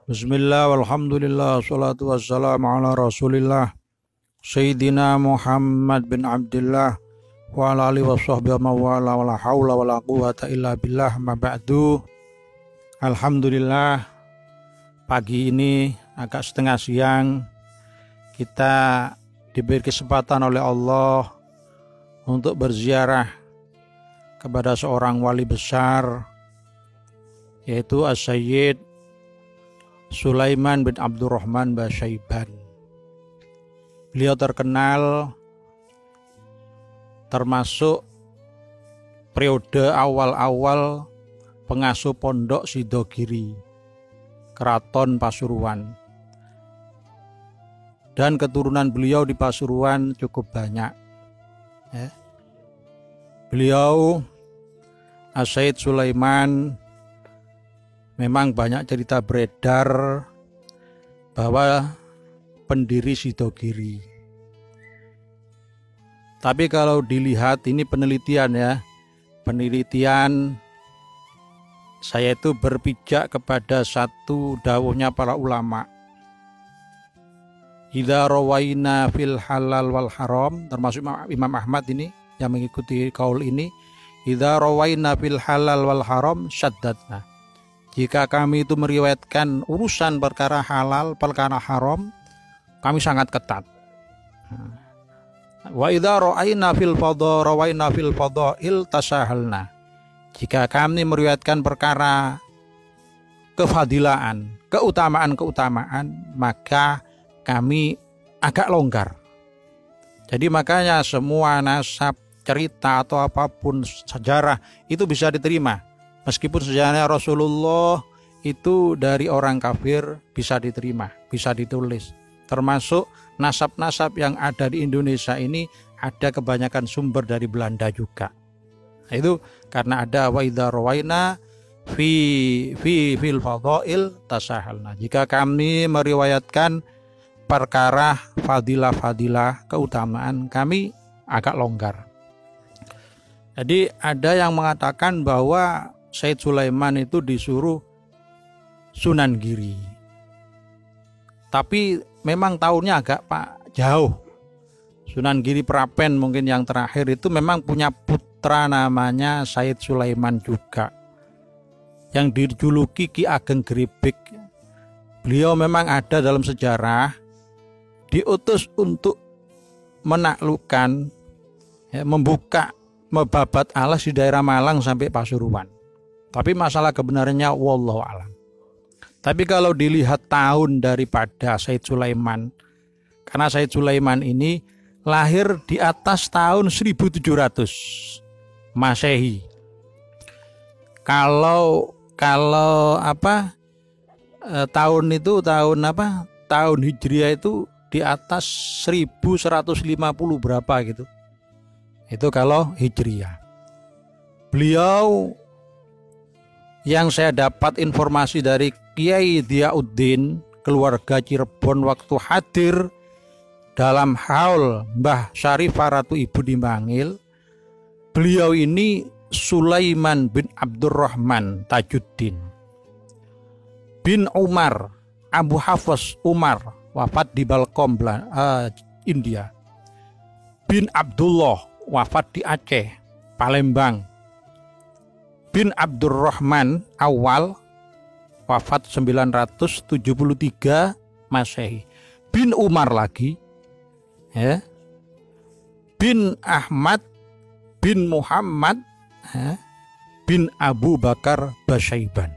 Bismillah, walhamdulillah, salatu wassalamu ala rasulillah Sayyidina Muhammad bin Abdullah wa ala alihi wa sahbihi wa mawala wa la hawla wa la quwata illa billah ma ba'du. Alhamdulillah, pagi ini agak setengah siang kita diberi kesempatan oleh Allah untuk berziarah kepada seorang wali besar, yaitu As-Sayyid Sulaiman bin Abdurrahman Basyaiban. Beliau terkenal termasuk periode awal-awal pengasuh pondok Sidogiri, Keraton Pasuruan. Dan keturunan beliau di Pasuruan cukup banyak. Beliau As-Sayyid Sulaiman memang banyak cerita beredar bahwa pendiri Sidogiri. Tapi kalau dilihat ini penelitian ya, penelitian saya itu berpijak kepada satu dawuhnya para ulama. Idza rawaina fil halal wal haram, termasuk Imam Ahmad ini yang mengikuti kaul ini. Idza rawaina fil halal wal haram syaddadna. Jika kami itu meriwayatkan urusan perkara halal, perkara haram, kami sangat ketat. Wa idza ra'ayna fil fadha'il tasahalna. Jika kami meriwayatkan perkara kefadilaan, keutamaan-keutamaan, maka kami agak longgar. Jadi makanya semua nasab, cerita atau apapun sejarah itu bisa diterima. Meskipun sejarahnya Rasulullah itu dari orang kafir bisa diterima, bisa ditulis. Termasuk nasab-nasab yang ada di Indonesia ini ada kebanyakan sumber dari Belanda juga. Itu karena ada wa idza rawaina fil fadha'il tasahalna. Jika kami meriwayatkan perkara fadilah-fadilah keutamaan, kami agak longgar. Jadi ada yang mengatakan bahwa Sayyid Sulaiman itu disuruh Sunan Giri. Tapi memang tahunnya agak jauh. Sunan Giri Prapen mungkin yang terakhir itu memang punya putra namanya Sayyid Sulaiman juga, yang dijuluki Ki Ageng Grebeg. Beliau memang ada dalam sejarah diutus untuk menaklukkan, membuka mebabat alas di daerah Malang sampai Pasuruan. Tapi masalah kebenarannya wallahu alam. Tapi kalau dilihat tahun daripada Sayyid Sulaiman, karena Sayyid Sulaiman ini lahir di atas tahun 1700 Masehi. Kalau tahun itu tahun Hijriah itu di atas 1150 berapa gitu. Itu kalau Hijriah. Beliau yang saya dapat informasi dari Kiai Diyauddin, keluarga Cirebon, waktu hadir dalam haul Mbah Syarifah Ratu Ibu dipanggil, beliau ini Sulaiman bin Abdurrahman Tajuddin bin Umar Abu Hafs Umar, wafat di Balkom, India, bin Abdullah, wafat di Aceh, Palembang, bin Abdurrahman Awal, wafat 973 Masehi, bin Umar lagi, bin Ahmad bin Muhammad, bin Abu Bakar Basyaiban,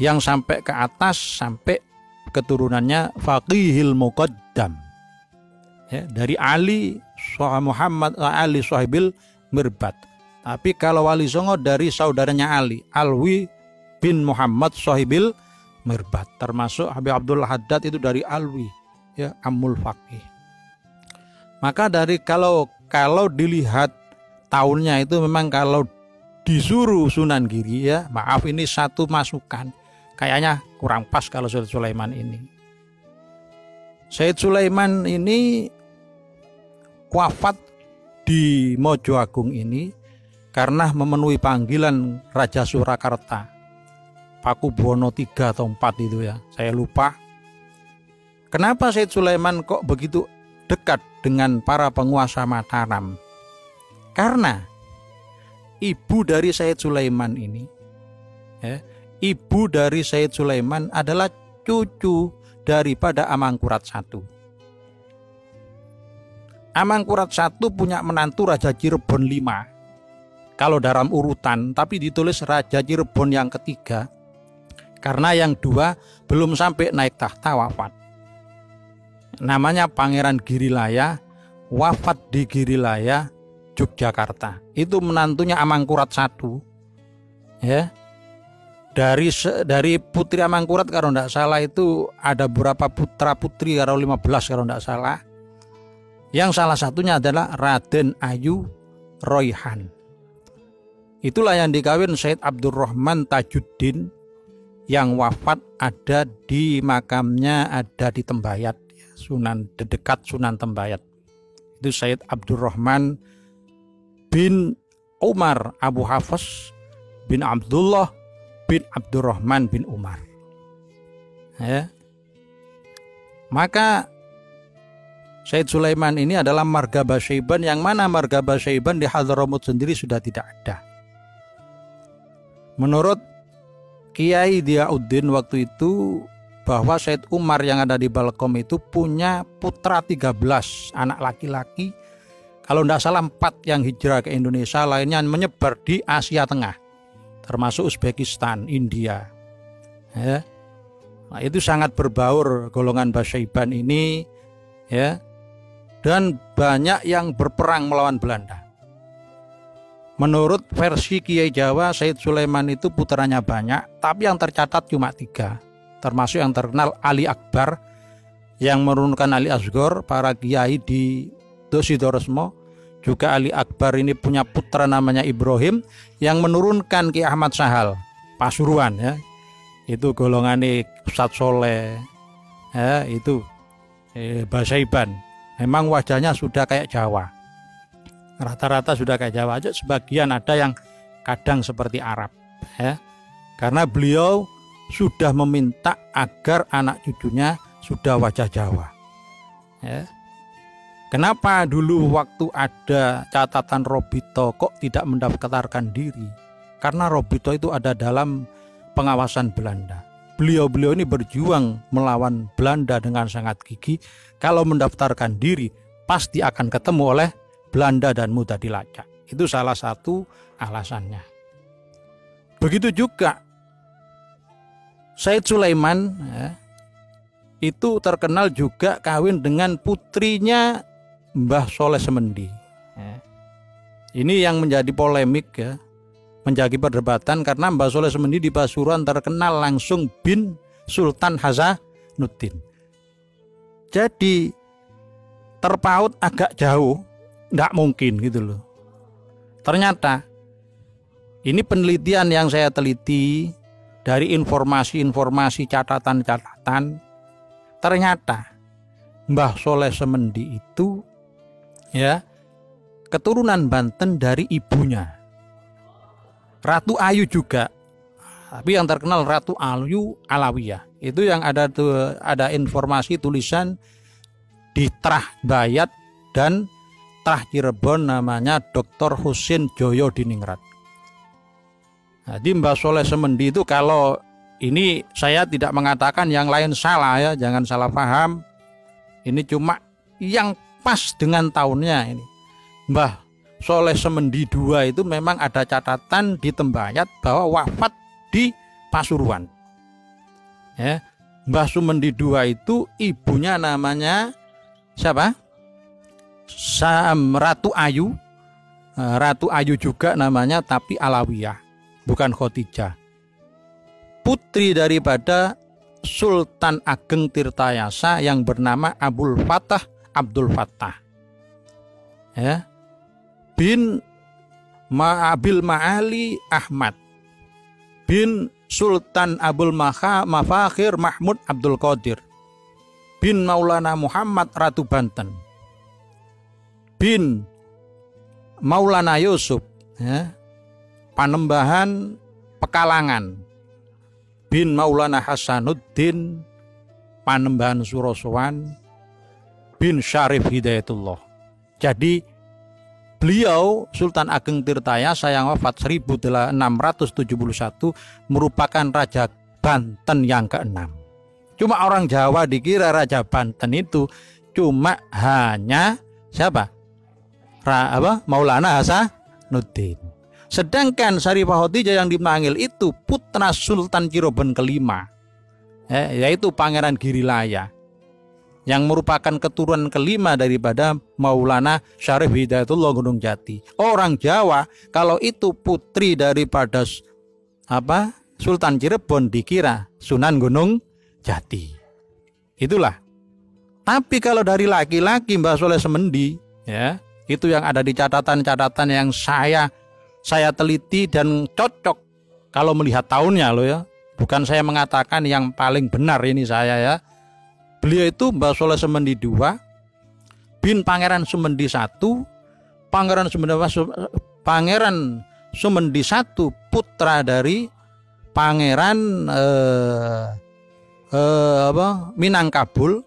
yang sampai ke atas sampai keturunannya Faqihil Muqaddam, dari Ali Muhammad Ali Sahibil Mirbat. Tapi kalau Wali Songo dari saudaranya Ali, Alwi bin Muhammad Sahibil Mirbat, termasuk Habib Abdul Haddad itu dari Alwi, Ammul Faqih. Maka dari kalau dilihat tahunnya itu memang kalau disuruh Sunan Giri, maaf ini satu masukan, kayaknya kurang pas kalau Sayyid Sulaiman ini. Sayyid Sulaiman ini wafat di Mojoagung ini karena memenuhi panggilan Raja Surakarta. Pakubuwono III atau IV itu ya, saya lupa. Kenapa Said Sulaiman kok begitu dekat dengan para penguasa Mataram? Karena ibu dari Said Sulaiman ini, ya, ibu dari Said Sulaiman adalah cucu daripada Amangkurat I. Amangkurat I punya menantu Raja Cirebon V kalau dalam urutan, tapi ditulis Raja Cirebon yang ketiga karena yang dua belum sampai naik tahta wafat. Namanya Pangeran Girilaya, wafat di Girilaya, Yogyakarta. Itu menantunya Amangkurat I. Ya. Dari putri Amangkurat kalau tidak salah itu ada beberapa putra putri, kalau 15 kalau tidak salah. Yang salah satunya adalah Raden Ayu Royhan. Itulah yang dikawin Said Abdurrahman Tajuddin yang wafat ada di makamnya, ada di Tembayat, Sunan, dekat Sunan Tembayat. Itu Said Abdurrahman bin Umar Abu Hafs bin Abdullah bin Abdurrahman bin Umar. Ya. Maka Said Sulaiman ini adalah marga Basyaiban, yang mana marga Basyaiban di Hadramut sendiri sudah tidak ada. Menurut Kiai Diauddin waktu itu, bahwa Said Umar yang ada di Balkom itu punya putra 13 anak laki-laki. Kalau tidak salah 4 yang hijrah ke Indonesia, lainnya menyebar di Asia Tengah, termasuk Uzbekistan, India. Ya. Nah, itu sangat berbaur golongan Basyaiban ini, ya, dan banyak yang berperang melawan Belanda. Menurut versi Kiai Jawa, Said Sulaiman itu putranya banyak, tapi yang tercatat cuma 3. Termasuk yang terkenal Ali Akbar, yang menurunkan Ali Asgor, para kiai di Dosidoresmo. Juga Ali Akbar ini punya putra namanya Ibrahim, yang menurunkan Ki Ahmad Sahal, Pasuruan, ya. Itu golongan Ustadz Soleh, ya, itu Basyaiban. Memang wajahnya sudah kayak Jawa. Rata-rata sudah kayak Jawa aja, sebagian ada yang kadang seperti Arab, ya. Karena beliau sudah meminta agar anak cucunya sudah wajah Jawa, ya. Kenapa dulu waktu ada catatan Robito kok tidak mendaftarkan diri? Karena Robito itu ada dalam pengawasan Belanda. Beliau-beliau ini berjuang melawan Belanda dengan sangat gigih. Kalau mendaftarkan diri pasti akan ketemu oleh Belanda dan mudah dilacak. Itu salah satu alasannya. Begitu juga Said Sulaiman, ya, itu terkenal juga kawin dengan putrinya Mbah Soleh Semendi. Ya. Ini yang menjadi polemik, ya, menjadi perdebatan karena Mbah Soleh Semendi di Pasuruan terkenal langsung bin Sultan Hasanuddin. Jadi terpaut agak jauh, nggak mungkin gitu loh. Ternyata ini penelitian yang saya teliti dari informasi-informasi, catatan-catatan, ternyata Mbah Soleh Semendi itu, ya, keturunan Banten dari ibunya Ratu Ayu juga, tapi yang terkenal Ratu Ayu Alawiyah. Itu yang ada informasi tulisan di Trah Bayat dan Trah Cirebon, namanya Dr. Husin Joyo Diningrat. Jadi Mbah Soleh Semendi itu, kalau ini saya tidak mengatakan yang lain salah, ya, jangan salah paham. Ini cuma yang pas dengan tahunnya ini. Mbah Soleh Semendi II itu memang ada catatan di Tembayat bahwa wafat di Pasuruan. Ya, Mbah Semendi II itu ibunya namanya siapa? Ratu Ayu. Ratu Ayu juga namanya, tapi Alawiyah, bukan Khotijah. Putri daripada Sultan Ageng Tirtayasa yang bernama Abdul Fattah, ya, bin Abil Ma'ali Ahmad bin Sultan Abul Mafakhir Mahmud Abdul Qadir bin Maulana Muhammad Ratu Banten bin Maulana Yusuf, ya, Panembahan Pekalangan bin Maulana Hasanuddin Panembahan Surosowan bin Syarif Hidayatullah. Jadi beliau Sultan Ageng Tirtayasa yang wafat 1671 merupakan Raja Banten yang ke-6. Cuma orang Jawa dikira Raja Banten itu cuma hanya siapa? Maulana Hasanuddin. Sedangkan Syarifah Khadijah yang dipanggil itu putra Sultan Cirebon kelima, yaitu Pangeran Girilaya, yang merupakan keturunan kelima daripada Maulana Syarif Hidayatullah Gunung Jati. Orang Jawa kalau itu putri daripada Sultan Cirebon dikira Sunan Gunung Jati. Itulah. Tapi kalau dari laki-laki Mbah Soleh Semendi, ya, itu yang ada di catatan-catatan yang saya teliti dan cocok kalau melihat tahunnya loh ya. Bukan saya mengatakan yang paling benar ini saya ya. Beliau itu Mbah Soleh Semendi II bin Pangeran Sumendi I, Pangeran Sumendi I putra dari Pangeran Minangkabul.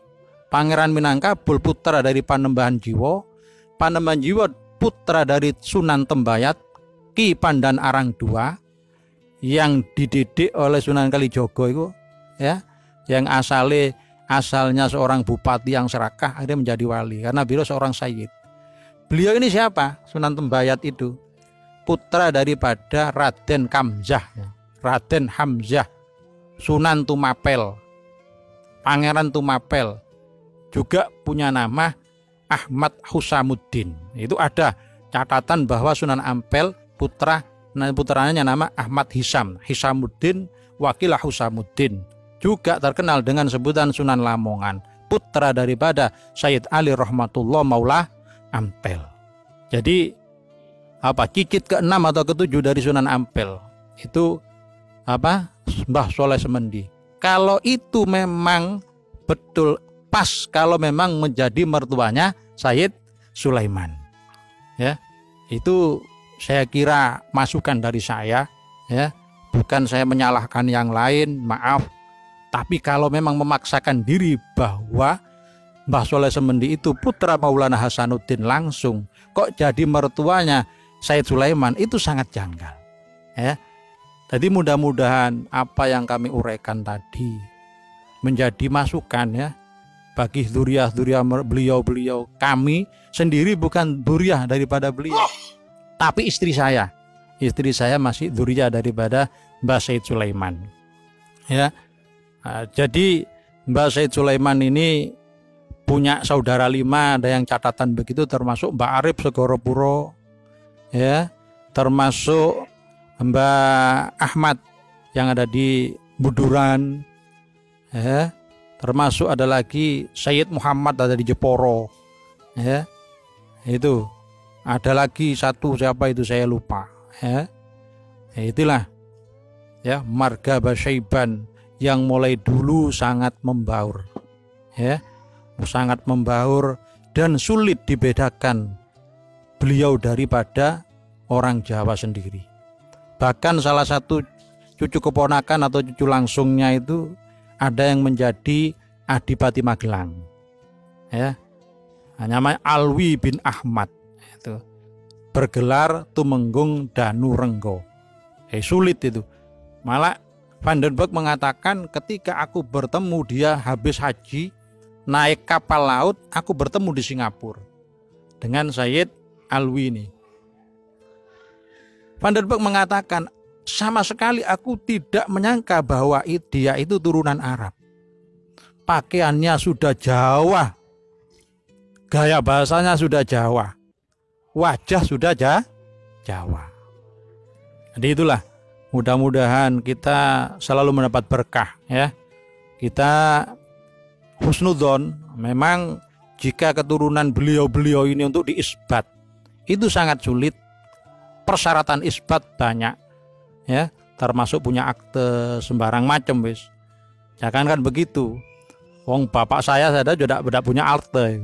Pangeran Minangkabul putra dari Panembahan Jiwo. Panembahan Jiwo putra dari Sunan Tembayat Ki Pandan Arang II yang dididik oleh Sunan Kalijogo itu ya, yang asalnya seorang bupati yang serakah akhirnya menjadi wali karena beliau seorang sayyid. Beliau ini siapa? Sunan Tembayat itu putra daripada Raden Kamzah, Raden Hamzah, Sunan Tumapel, Pangeran Tumapel, juga punya nama Ahmad Husamuddin. Itu ada catatan bahwa Sunan Ampel putranya nama Ahmad Hisamuddin Wakilah Husamuddin, juga terkenal dengan sebutan Sunan Lamongan, putra daripada Sayyid Ali Rahmatullah Maula Ampel. Jadi cicit ke-6 atau ke-7 dari Sunan Ampel itu Mbah Soleh Semendi. Kalau itu memang betul pas, kalau memang menjadi mertuanya Sayyid Sulaiman, ya, itu saya kira masukan dari saya ya, bukan saya menyalahkan yang lain, maaf. Tapi kalau memang memaksakan diri bahwa Mbah Soleh Semendi itu putra Maulana Hasanuddin langsung kok jadi mertuanya Sayyid Sulaiman, itu sangat janggal ya. Jadi mudah-mudahan apa yang kami uraikan tadi menjadi masukan ya bagi dzurriyyah beliau. Kami sendiri bukan dzurriyyah daripada beliau, tapi istri saya masih dzurriyyah daripada Mbah Sayyid Sulaiman ya. Jadi Mbah Sayyid Sulaiman ini punya saudara 5, ada yang catatan begitu, termasuk Mbak Arif Segoropuro ya, termasuk Mbak Ahmad yang ada di Buduran ya, termasuk ada lagi Sayyid Muhammad ada di Jeporo ya. Itu ada lagi satu, siapa itu saya lupa ya. Itulah ya marga Basyaiban yang mulai dulu sangat membaur ya, sangat membaur dan sulit dibedakan beliau daripada orang Jawa sendiri. Bahkan salah satu cucu keponakan atau cucu langsungnya itu ada yang menjadi Adipati Magelang ya, namanya Alwi bin Ahmad, itu bergelar Tumenggung Danu Renggo. Sulit itu. Malah Van den Berg mengatakan ketika aku bertemu dia habis haji naik kapal laut, aku bertemu di Singapura dengan Sayyid Alwi ini. Van den Berg mengatakan sama sekali aku tidak menyangka bahwa dia itu turunan Arab. Pakaiannya sudah Jawa, gaya bahasanya sudah Jawa, wajah sudah Jawa. Jadi itulah, mudah-mudahan kita selalu mendapat berkah ya. Kita husnudzon, memang jika keturunan beliau-beliau ini untuk diisbat itu sangat sulit. Persyaratan isbat banyak ya, termasuk punya akte sembarang macam wis. Jangan kan begitu. Wong bapak saya juga tidak punya akte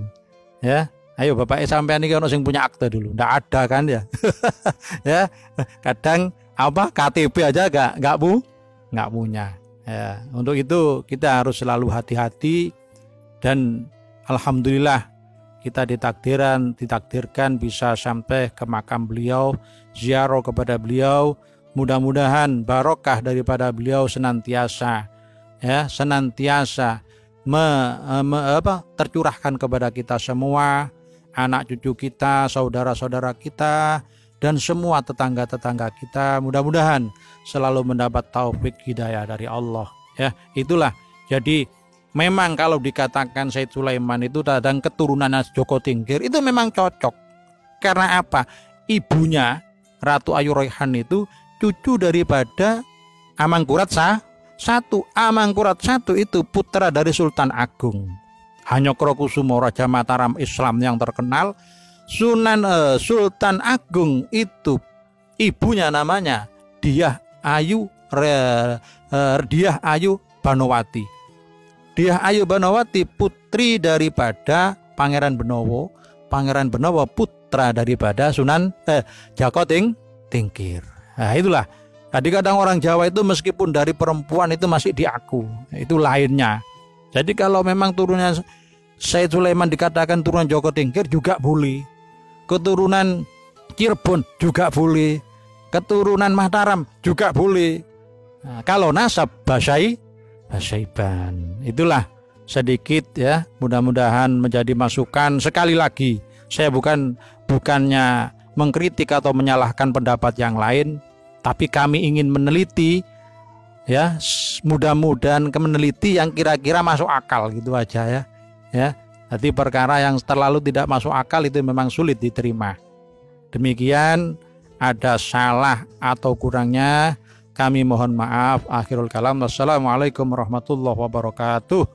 ya. Ayo bapak sampean iki ono sing punya akte dulu. Ndak ada kan ya. Ya, kadang KTP aja nggak punya. Ya, untuk itu kita harus selalu hati-hati, dan alhamdulillah kita ditakdirkan bisa sampai ke makam beliau, ziarah kepada beliau. Mudah-mudahan barokah daripada beliau senantiasa tercurahkan kepada kita semua, anak cucu kita, saudara-saudara kita, dan semua tetangga-tetangga kita. Mudah-mudahan selalu mendapat taufik hidayah dari Allah. Ya, itulah. Jadi memang kalau dikatakan Said Sulaiman itu dan keturunannya Joko Tingkir itu memang cocok. Karena apa? Ibunya Ratu Ayu Raihan itu cucu daripada Amangkurat I. Amangkurat I itu putra dari Sultan Agung Hanyokrokusumo, Raja Mataram Islam yang terkenal. Sultan Agung itu ibunya namanya Dyah Ayu Banowati. Dyah Ayu Banowati putri daripada Pangeran Benowo. Pangeran Benowo putra daripada Sunan Joko Tingkir. Nah, itulah. Kadang-kadang orang Jawa itu meskipun dari perempuan itu masih diaku. Itu lainnya. Jadi kalau memang turunnya Said Sulaiman dikatakan turunan Joko Tingkir juga boleh. Keturunan Cirebon juga boleh. Keturunan Mataram juga boleh. Nah, kalau nasab Basaiban. Itulah sedikit ya, mudah-mudahan menjadi masukan. Sekali lagi, saya bukannya mengkritik atau menyalahkan pendapat yang lain, tapi kami ingin meneliti ya, mudah-mudahan meneliti yang kira-kira masuk akal gitu aja ya. Ya. Jadi perkara yang terlalu tidak masuk akal itu memang sulit diterima. Demikian, ada salah atau kurangnya kami mohon maaf. Akhirul kalam. Wassalamualaikum warahmatullahi wabarakatuh.